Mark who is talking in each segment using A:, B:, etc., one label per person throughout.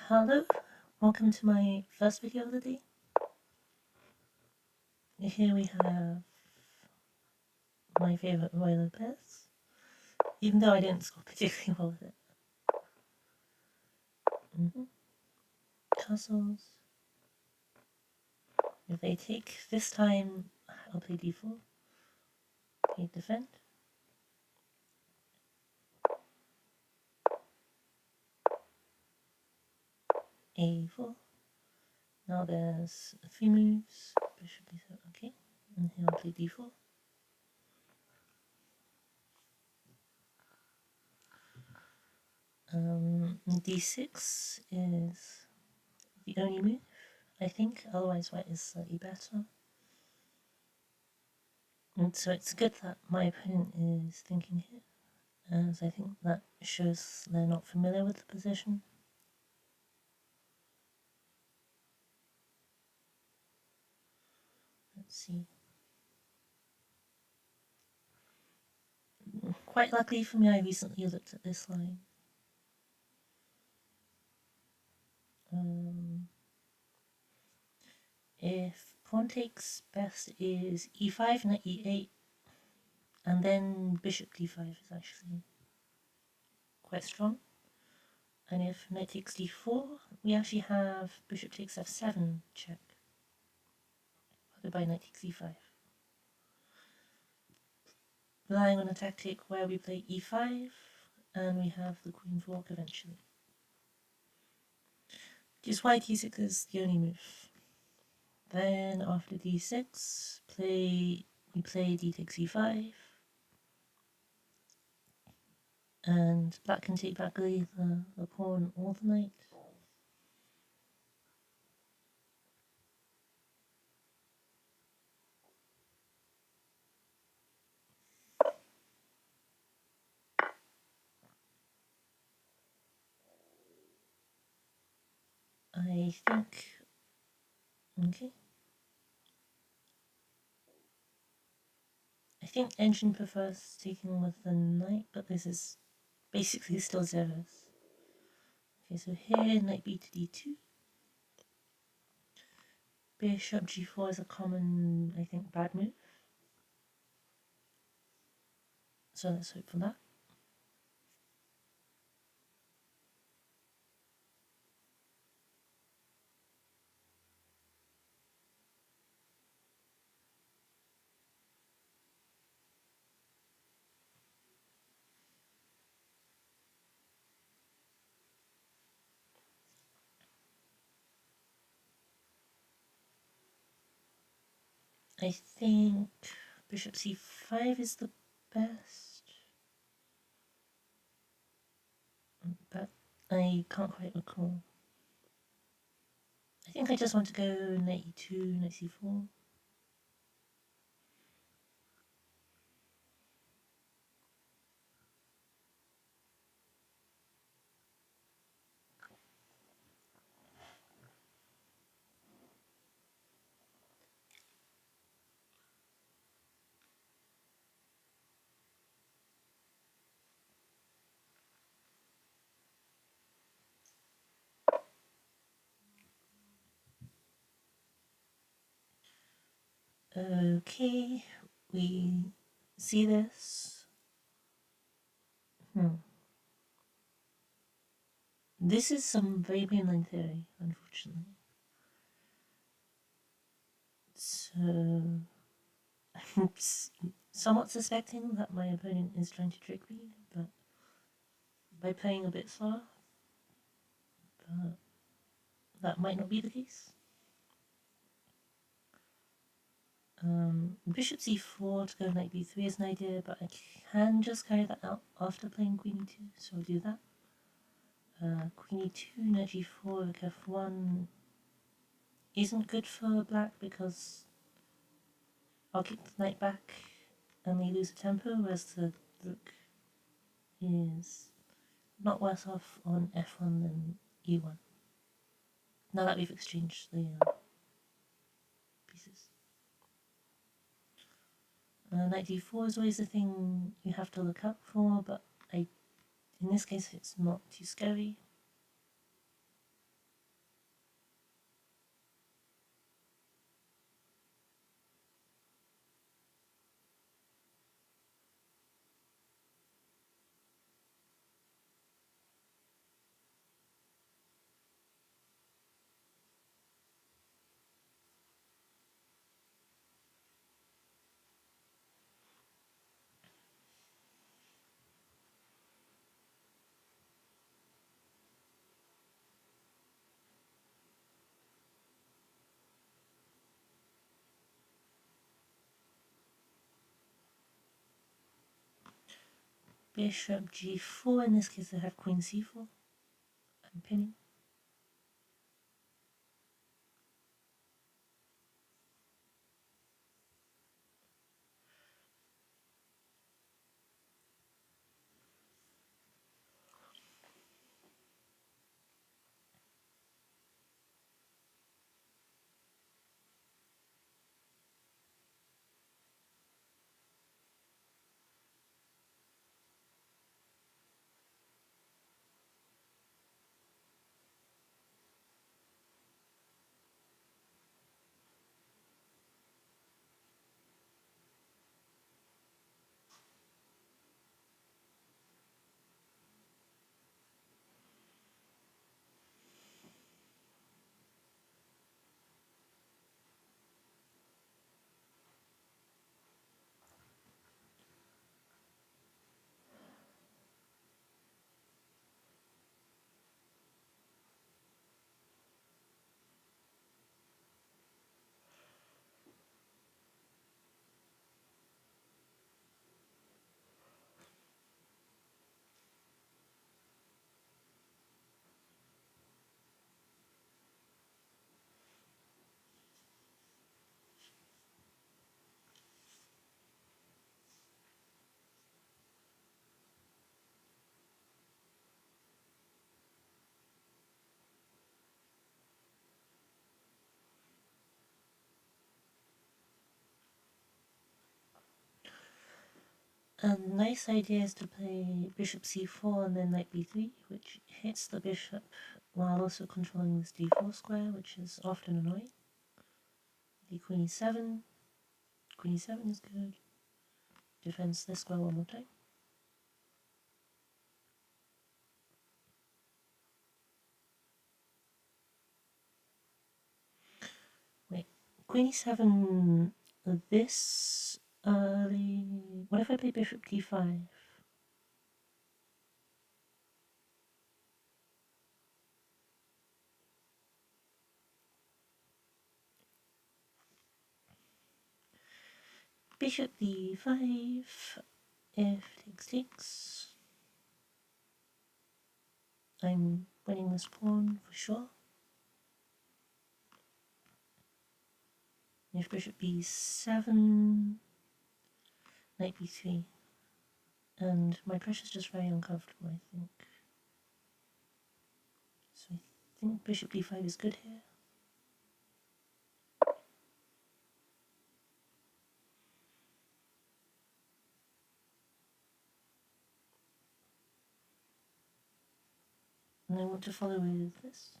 A: Hello, welcome to my first video of the day. Here we have my favourite royal pairs, even though I didn't score particularly well with it. Castles. If they take, this time I'll play d4, play defend. A4. Now there's 3 moves, bishop d7, okay. And here I'll play d4. D6 is the only move, I think, otherwise white is slightly better. And so it's good that my opponent is thinking here, as I think that shows they're not familiar with the position. Let's see. Quite luckily for me, I recently looked at this line. If pawn takes, best is e5, knight e8, and then bishop d5 is actually quite strong. And if knight takes d4, we actually have bishop takes f7 check, followed by knight takes e5. Relying on a tactic where we play e5, and we have the queen fork eventually. Which is why d6 is the only move. Then after d6, we play d takes e5, and black can take back either the pawn or the knight. I think, okay. I think engine prefers taking with the knight, but this is basically still zeros. Okay, so here knight b to d2. Bishop g4 is a common, I think, bad move. So let's hope for that. I think bishop c5 is the best, but I can't quite recall. I think I just want to go knight e2, knight c4. Okay, we see this. This is some very mainline theory, unfortunately. So, I'm somewhat suspecting that my opponent is trying to trick me, but by playing a bit slower, but that might not be the case. Bishop c4 to go knight b3 is an idea, but I can just carry that out after playing queen e2, so I'll do that. Queen e2, knight g4, rook f1 isn't good for black because I'll kick the knight back and they lose a tempo, whereas the rook is not worse off on f1 than e1. Now that we've exchanged the pieces. Knight d4 is always the thing you have to look out for, but in this case it's not too scary. bishop g4. In this case, I have queen c4. I'm pinning. A nice idea is to play bishop c4 and then knight b3, which hits the bishop while also controlling this d4 square, which is often annoying. The queen e7. Queen e7 is good. Defends this square one more time. Wait, queen e7 this early. What if I play bishop d5? Bishop d5. If takes. I'm winning this pawn for sure. If bishop b7, knight b3. And my pressure's just very uncomfortable, I think. So I think bishop d5 is good here. And I want to follow with this.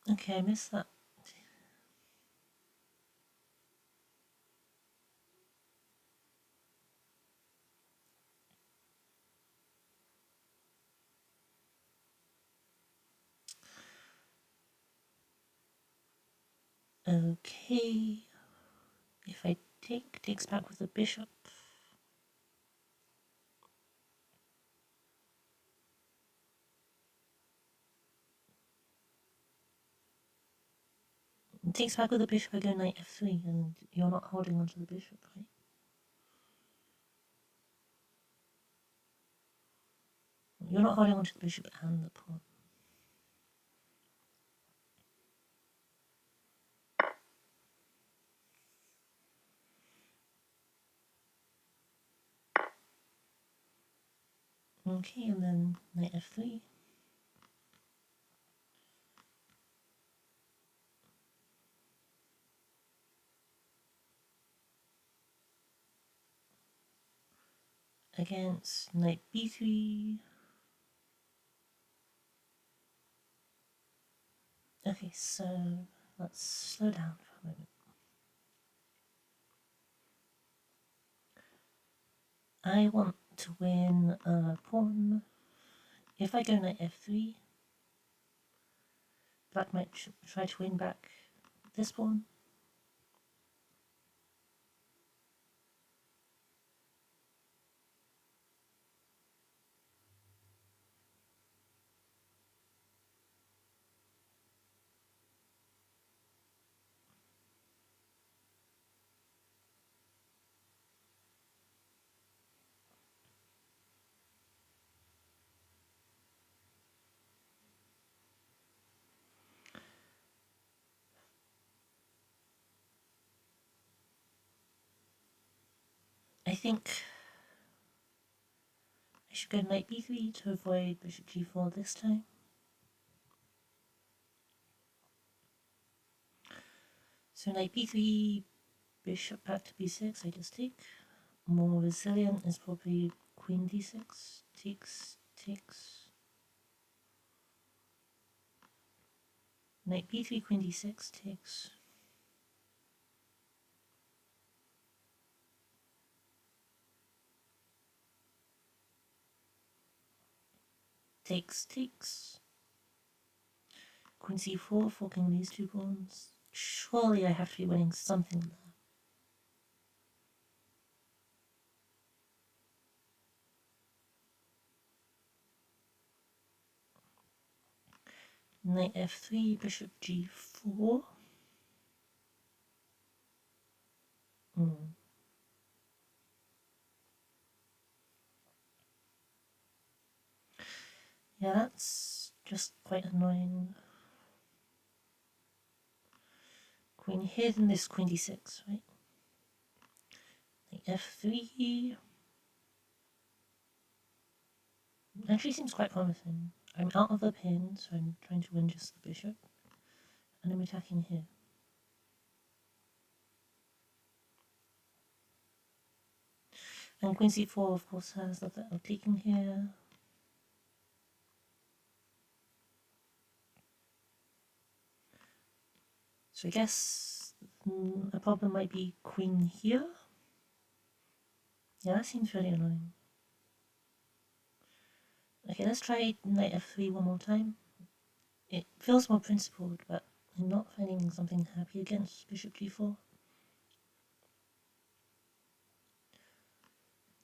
A: Okay, I missed that. Okay. If I takes back with the bishop. Takes back with the bishop, I go knight f3, and you're not holding onto the bishop, right? You're not holding onto the bishop and the pawn. Okay, and then knight f3. Against knight b3. Okay, so let's slow down for a moment. I want to win a pawn. If I go knight f3, black might try to win back this pawn. I think I should go knight b3 to avoid bishop g4 this time. So knight b3, bishop back to b6, I just take. More resilient is probably queen d6, takes, takes. Knight b3, queen d6, takes. Takes, takes. Queen c4, forking these two pawns. Surely I have to be winning something there. Knight f3, bishop g4. Yeah, that's just quite annoying. Queen here, then this queen d6, right? Knight f3. Actually seems quite promising. I'm out of the pin, so I'm trying to win just the bishop. And I'm attacking here. And queen c4, of course, has the threat of taking here. So I guess a problem might be queen here. Yeah, that seems really annoying. Okay, let's try knight f3 one more time. It feels more principled, but I'm not finding something happy against bishop g4.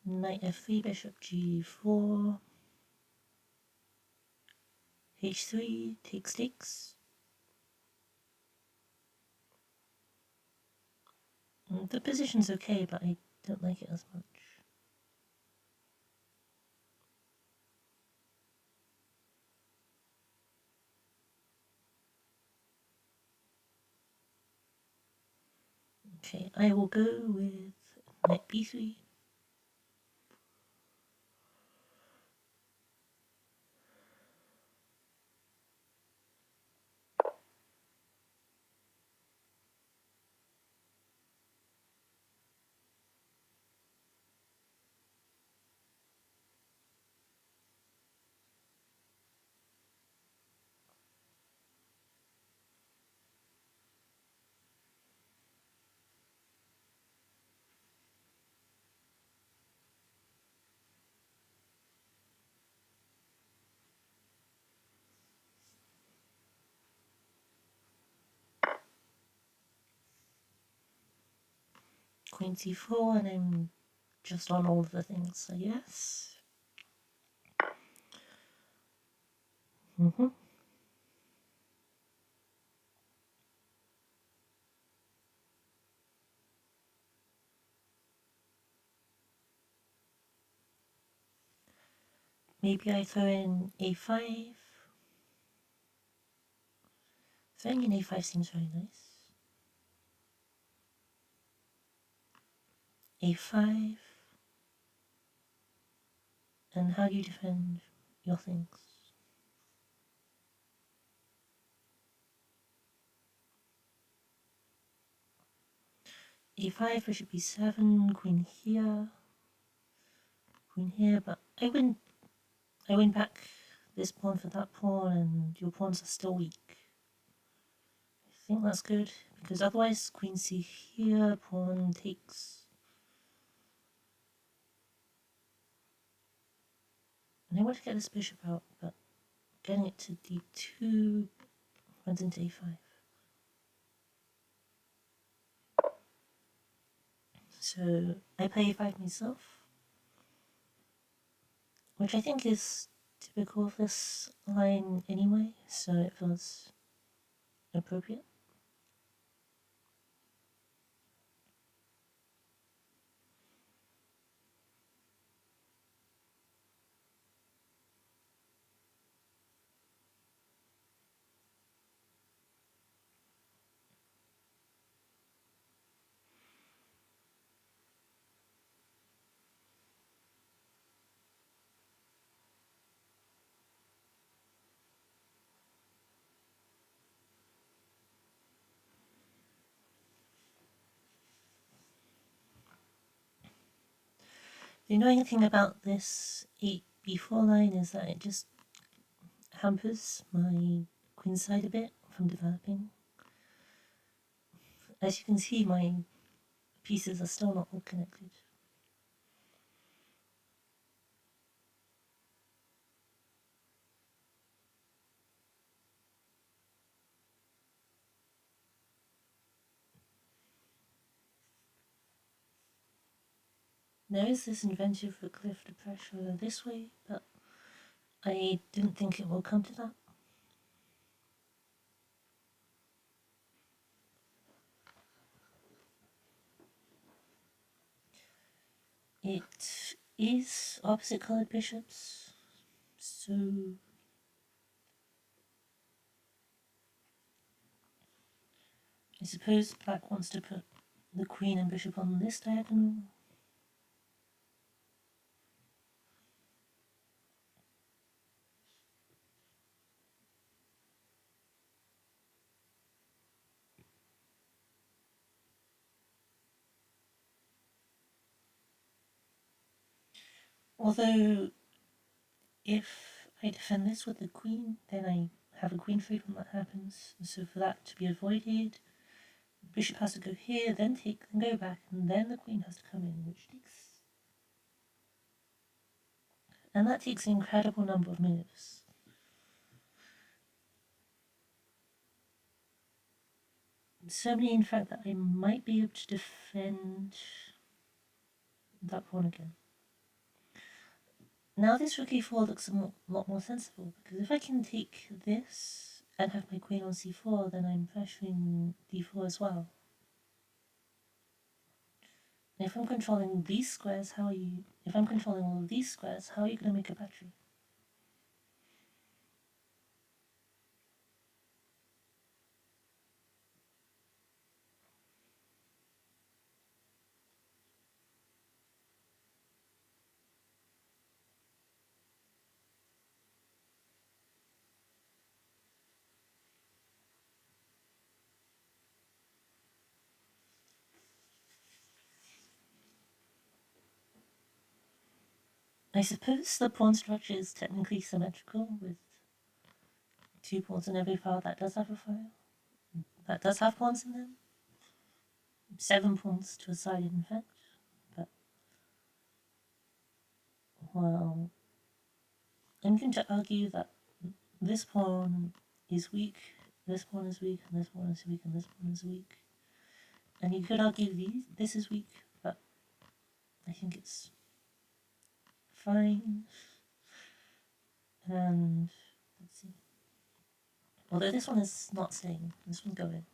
A: Knight f3, bishop g4. h3, takes, takes. The position's okay, but I don't like it as much. Okay, I will go with knight b3. Queen c4, and I'm just on all of the things, so yes. Maybe I throw in a5. Throwing in a5 seems very nice. a5. And how do you defend your things? a5, bishop b7, queen here, but I win back this pawn for that pawn, and your pawns are still weak. I think that's good, because otherwise queen c here, pawn takes. And I want to get this bishop out, but getting it to d2 runs into a5. So I play a5 myself, which I think is typical of this line anyway, so it feels appropriate. The annoying thing about this 8b4 line is that it just hampers my queen side a bit from developing. As you can see, my pieces are still not all connected. There is this inventive rook lift to pressure this way, but I didn't think it will come to that. It is opposite coloured bishops, so I suppose black wants to put the queen and bishop on this diagonal. Although, if I defend this with the queen, then I have a queen free when that happens. So for that to be avoided, the bishop has to go here, then take, then go back, and then the queen has to come in, which takes... And that takes an incredible number of moves. So many, in fact, that I might be able to defend that pawn again. Now this rook e4 looks a lot more sensible, because if I can take this and have my queen on c4, then I'm pressuring d4 as well. And if I'm controlling these squares, if I'm controlling all of these squares, how are you going to make a battery? I suppose the pawn structure is technically symmetrical, with 2 pawns in every file that does have a file. That does have pawns in them. 7 pawns to a side, in fact. But, well, I'm going to argue that this pawn is weak, this pawn is weak, and this pawn is weak, and this pawn is weak. And you could argue this is weak, but I think it's fine. And let's see. Although this one is not staying, this one's going.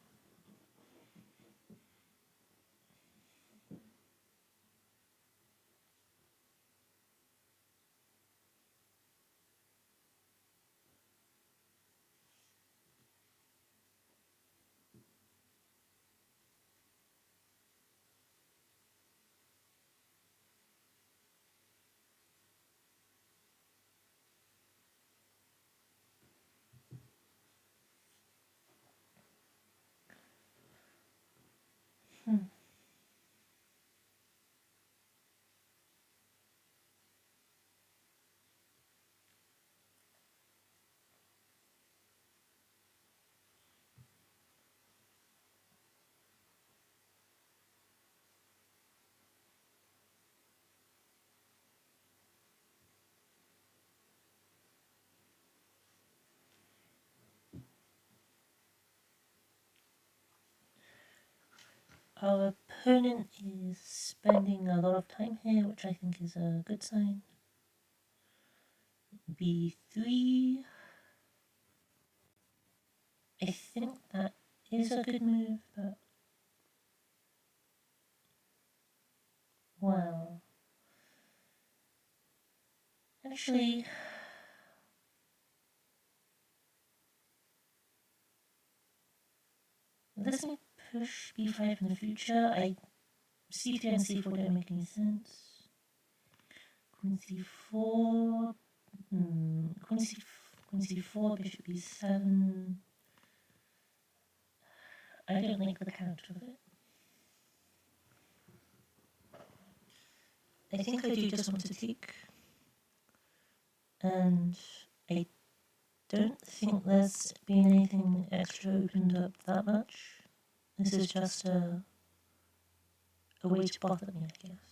A: Our opponent is spending a lot of time here, which I think is a good sign. B3. I think that is a good move, but well, actually, let's not push B5 in the future. C3 and C4 don't make any sense. Queen C4, Queen C4, Bishop B7. I don't like the character of it. I think I do just want to take, and I don't think there's been anything extra opened up that much. This is just a way to bother me, I guess.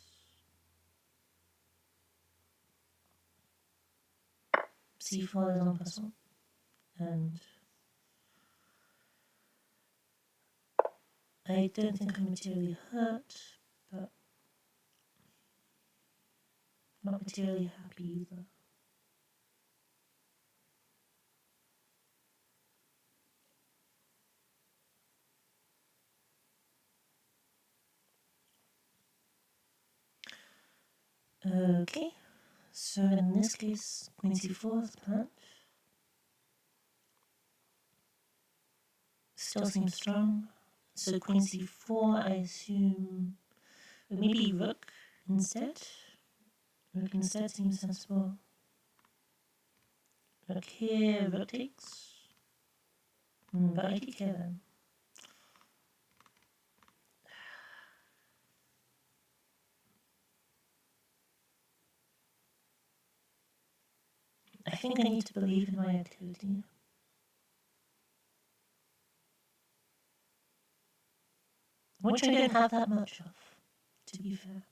A: C4 is en passant, and I don't think I'm materially hurt, but not materially happy either. Okay, so in this case, Queen C4 is the plan. Still seems strong. So Queen C4, I assume, or maybe Rook instead. Rook instead seems sensible. Rook here, Rook takes. But I take care then. I think I need to believe in my activity. Which I don't have that much of, to be fair.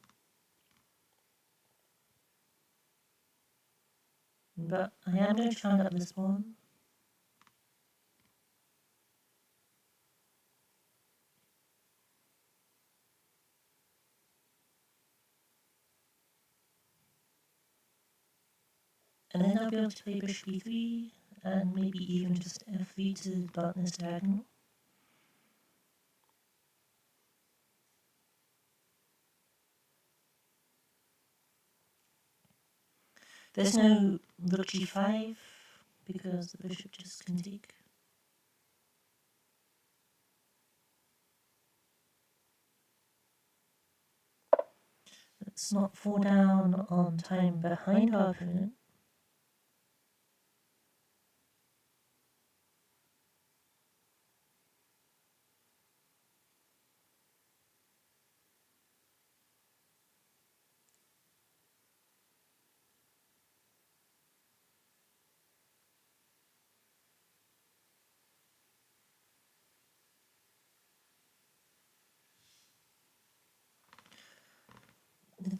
A: But I am going to round up this one. And then I'll be able to play bishop e3, and maybe even just f3 to blunt this diagonal. There's no rook g5, because the bishop just can take. Let's not fall down on time behind our opponent.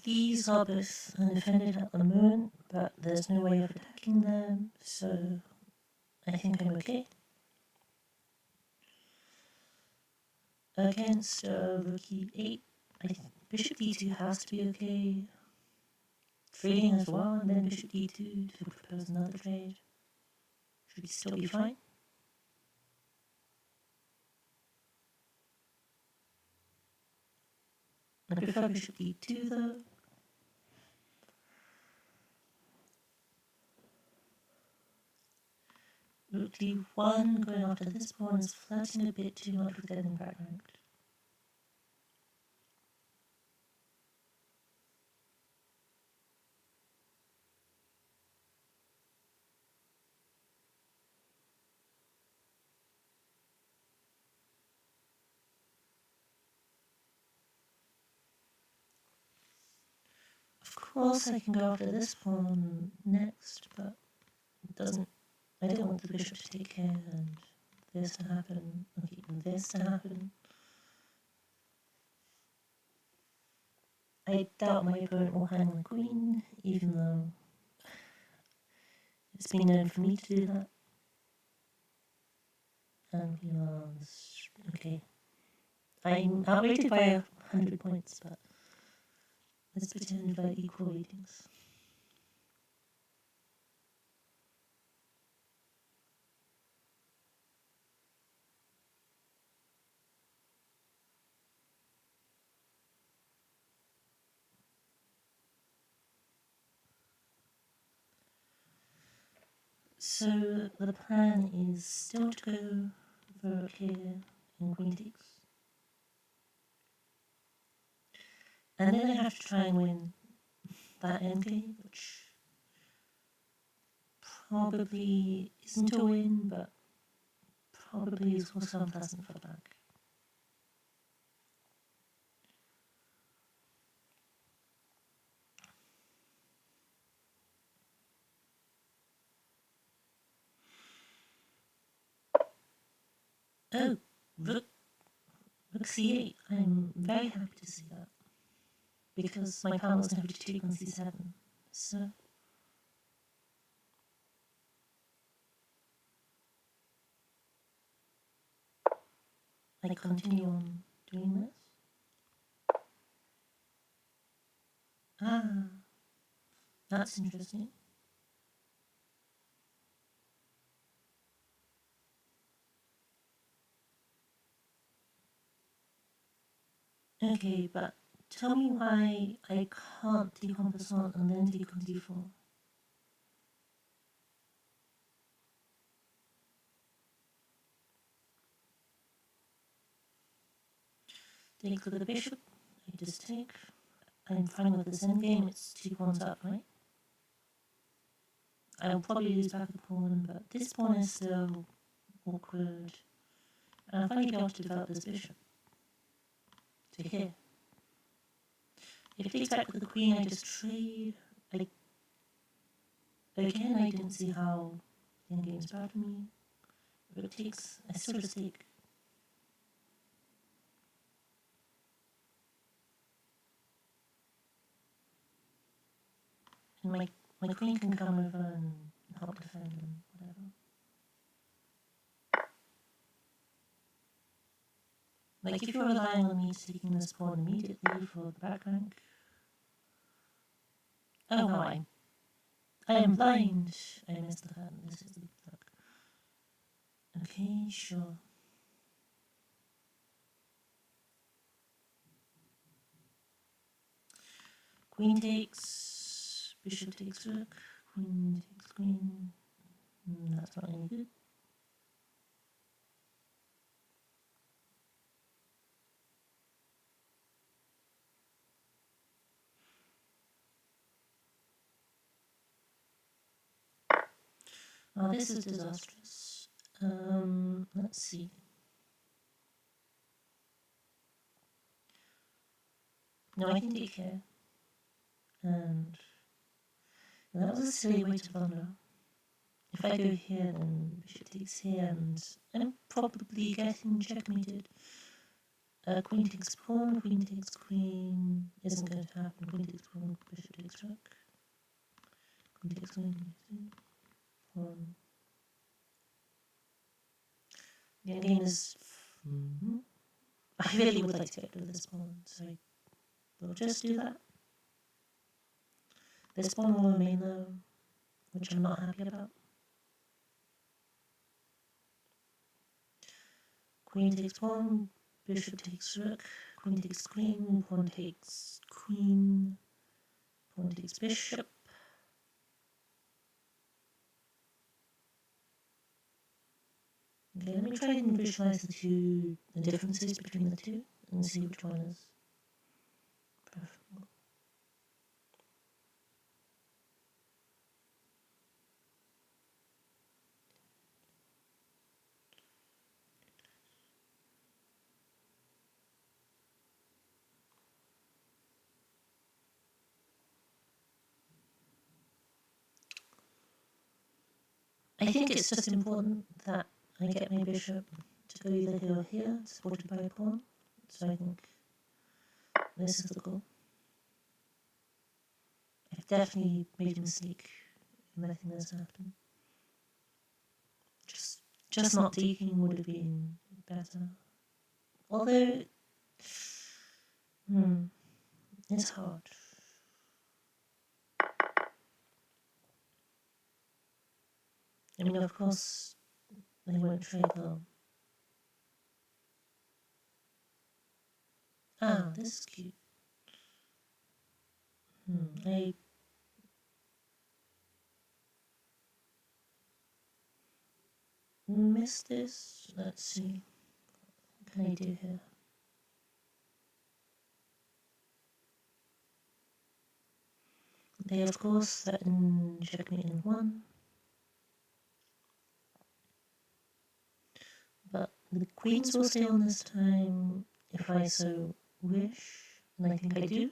A: These are both undefended at the moment, but there's no way of attacking them, so I think I'm okay. Against rook e8, bishop d2 has to be okay. Trading as well, and then bishop d2 to propose another trade. Should still be fine. I prefer bishop d2 though. Rook d1 going after this pawn is flirting a bit too much with getting back ranked. Of course I can go after this pawn next, but it doesn't. I don't want the bishop to take care and this to happen. Okay, and this to happen. I doubt my opponent will hang the queen, even though it's been known for me to do that. And okay. I'm outrated by 100 points, but let's pretend we're equal ratings. So the plan is still to go for here in queen takes. And then I have to try and win that endgame, which probably isn't a win, but probably is also unpleasant for the back. Oh, rook c8. I'm very happy to see that, because my pawn was happy to take on c7. So I continue on doing this. Ah, that's interesting. Okay, but tell me why I can't take on passant and then take on d4. Take with the bishop, I just take. I'm fine with this endgame, it's 2 pawns up, right? I'll probably lose back a pawn, but this pawn is still awkward. And I'll finally be able to develop this bishop to here. If it takes back with the queen, I just trade. Again, I didn't see how the endgame is bad for me. If it takes, I still just take. And my queen can come over and help defend and whatever. Like, if you're relying on me taking this pawn immediately for the back rank. Oh, wow, I am blind. I missed the hand. This is the luck. Okay, sure. Queen takes, bishop takes rook, queen takes queen. That's not any good. Oh, this is disastrous. Let's see. No, I can take here. And that was a silly way to blunder. If I go here, then bishop takes here, and I'm probably getting checkmated. Queen takes pawn, queen takes queen. Isn't going to happen. Queen takes pawn, bishop takes rook. Queen takes queen, pawn. The endgame is. I really would like to get rid of this pawn, so we'll just do that. This pawn will remain though, which I'm not happy about. Queen takes pawn, bishop takes rook, queen takes queen, pawn takes queen, pawn takes bishop. Okay, let me try and visualize the differences between the two, and see which one is preferable. I think it's just important that I get my bishop to go either here or here, supported by a pawn. So I think this is the goal. I've definitely made a mistake in letting this happen. Just not taking would have been better. Although It's hard. I mean, of course, they won't trade though. Ah, this is cute. I missed this. Let's see. What can I do here? They, of course, threaten checkmate in 1. But the queens will stay on this time if I so wish, and I think I do.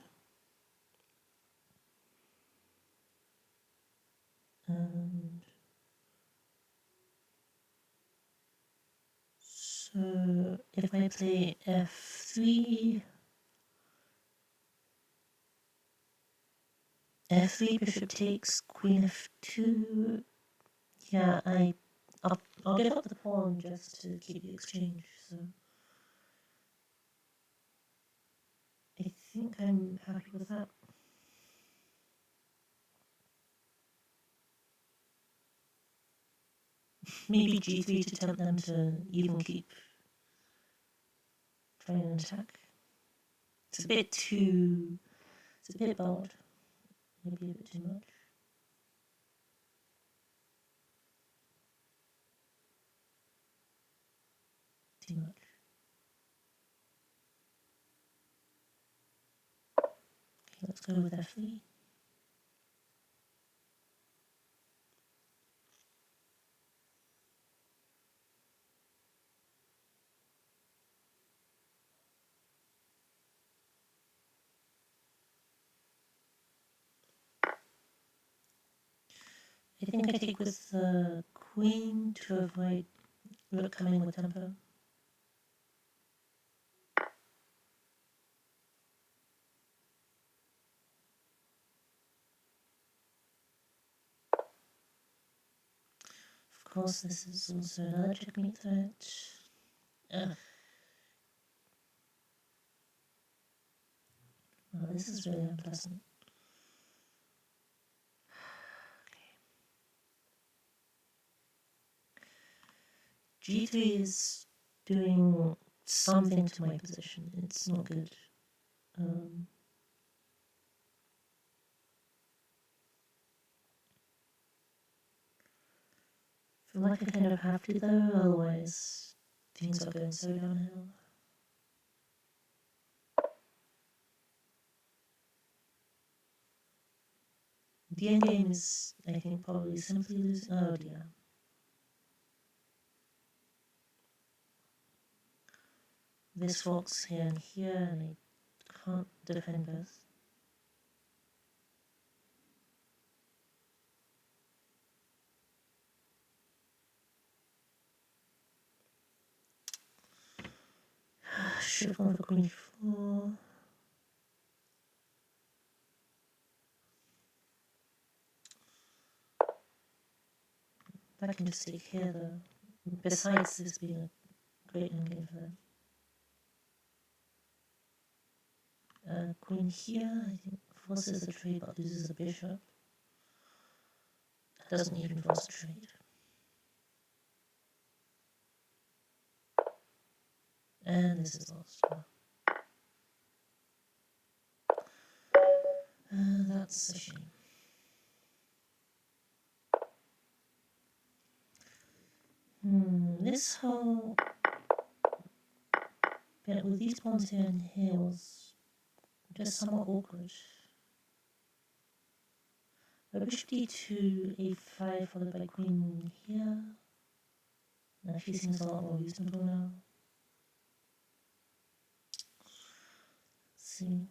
A: And so if I play f3, f3 bishop takes, queen f2. Yeah, I'll give up the pawn just to keep the exchange. So I think I'm happy with that. Maybe g3 to tempt them to even keep trying an attack. It's a bit bold. Maybe a bit too much. Too much. Okay, let's go with f3. I think I take with the queen to avoid rook coming with tempo. Of course, this is also another checkmate threat. Oh, this is really unpleasant. G3 is doing something to my position. It's not good. Feel like I kind of have to though, otherwise things are going so downhill. The endgame is, I think, probably simply losing. Oh dear. This forks here and here, and I can't defend both. Should have gone for queen 4. That can just take here though. Besides this being a great endgame for them. Queen here, I think, forces a trade but loses a bishop. That doesn't even force a trade. And this is lost. That's a shame. This whole bit with these pawns here and here was just somewhat awkward. Bishop d2, a5 followed by queen here. Now she seems a lot more reasonable now. Let's see.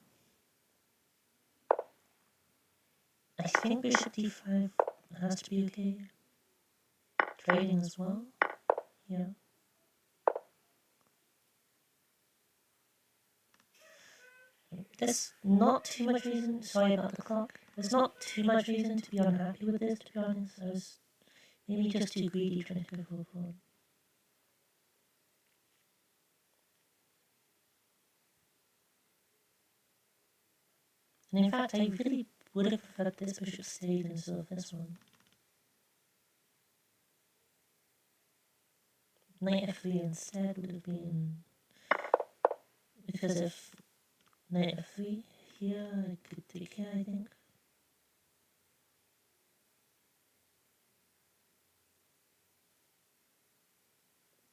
A: I think bishop d5 has to be okay. Trading as well. Yeah. There's not too much reason, sorry about the clock, there's not too much reason to be unhappy with this, to be honest. I was maybe just too greedy trying to go full forward. And in fact, I really would have preferred this bishop stayed instead of this one. Knight f3 instead would have been, because if knight f3 here, I could take care, I think.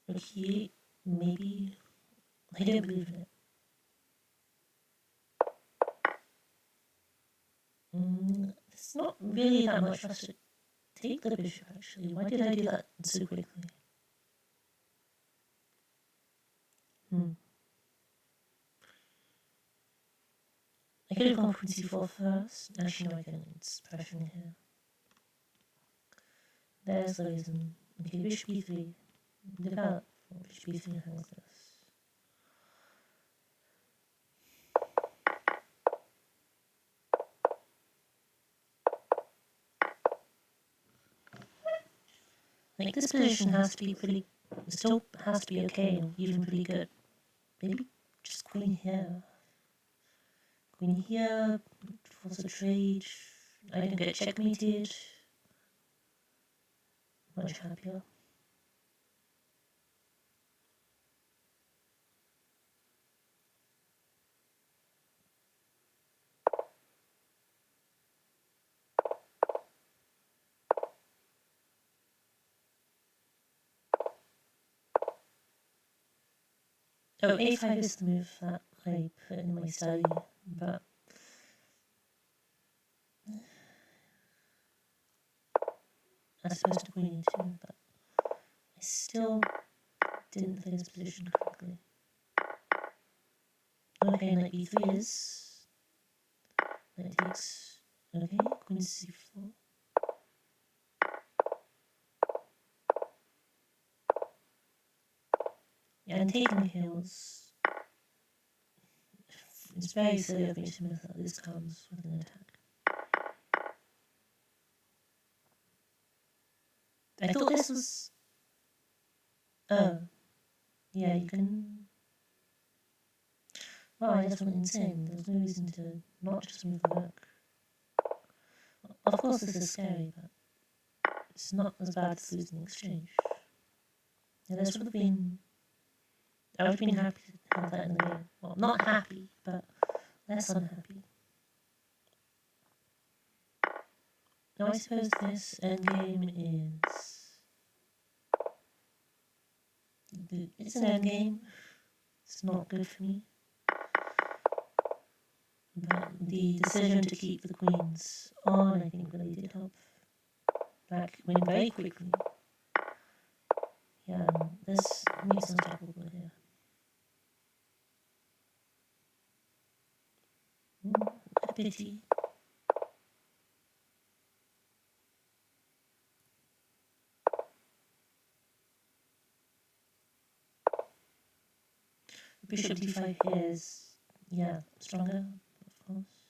A: Rook e8, maybe. I don't believe in it. It's not really that much for us to take the bishop, actually. Why did I do that so quickly? I could have gone queen c4 first. Actually, no, I couldn't. It's pressing here. There's the reason. Okay, bishop e3. Develop. Bishop e3 hangs this. Like, this position has to be pretty, still has to be okay, or even pretty good. Maybe just queen here. Queen here, force a trade. I don't get checkmated. Much happier. Oh, a5 is the move that I put in my study, but as opposed to queen e2, but I still didn't play this position correctly. Okay, knight b3 is, knight takes, okay, queen c4. Yeah, and taking here was, it's very silly of me to miss that this comes with an attack. I thought this was, oh, yeah, you can, well, I just went insane. There's no reason to not just move the rook. Of course this is scary, but it's not as bad as losing the exchange. Yeah, this would have been, I would have been happy to have that in the game. Well, not happy, but less unhappy. Now I suppose this endgame is, it's an endgame. It's not good for me. But the decision to keep the queens on, I think, really did help Black win very quickly. Yeah, this meets unstoppable here. A pity. Bishop d5 here is, yeah, stronger, of course.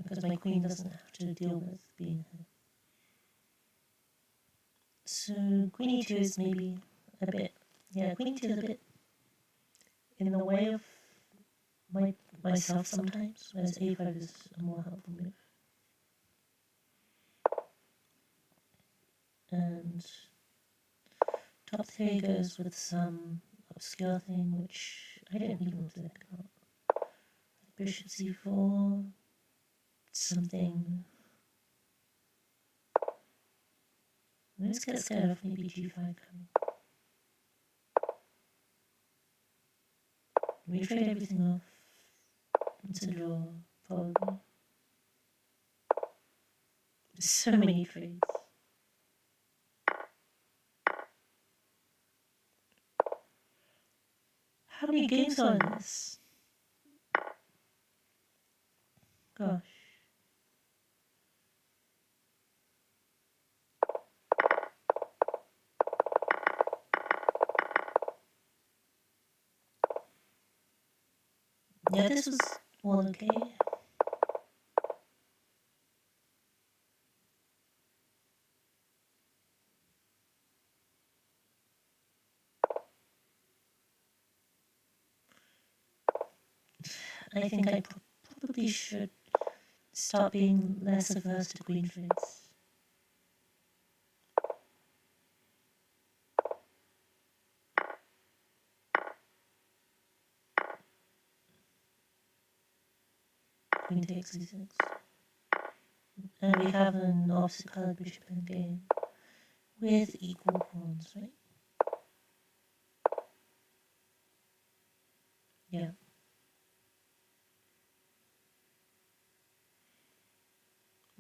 A: Because my queen doesn't have to deal with being here. So queen e2 is maybe a bit, yeah, queen e2 is a bit in the way of myself sometimes, whereas a5 is a more helpful move. And top 3 goes with some obscure thing which I don't even think about. Bishop c4, something. Let's get scared of maybe g5 coming. We trade everything off. It's a draw, probably. So many trades. How many games are in this? Gosh. Yeah, this was all okay. I think I probably should start being less averse to queen trades. Queen takes c6. And we have an opposite coloured bishop in the game with equal pawns, right? Yeah.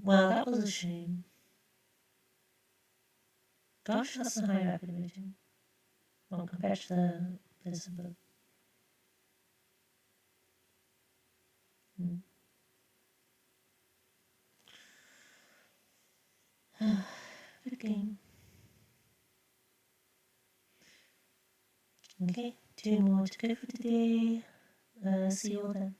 A: Well, that was a shame. Gosh, that's a high rapid rating. Well, compared to the Blizzard, but... Good game. Okay, 2 more to go for today. See you all then.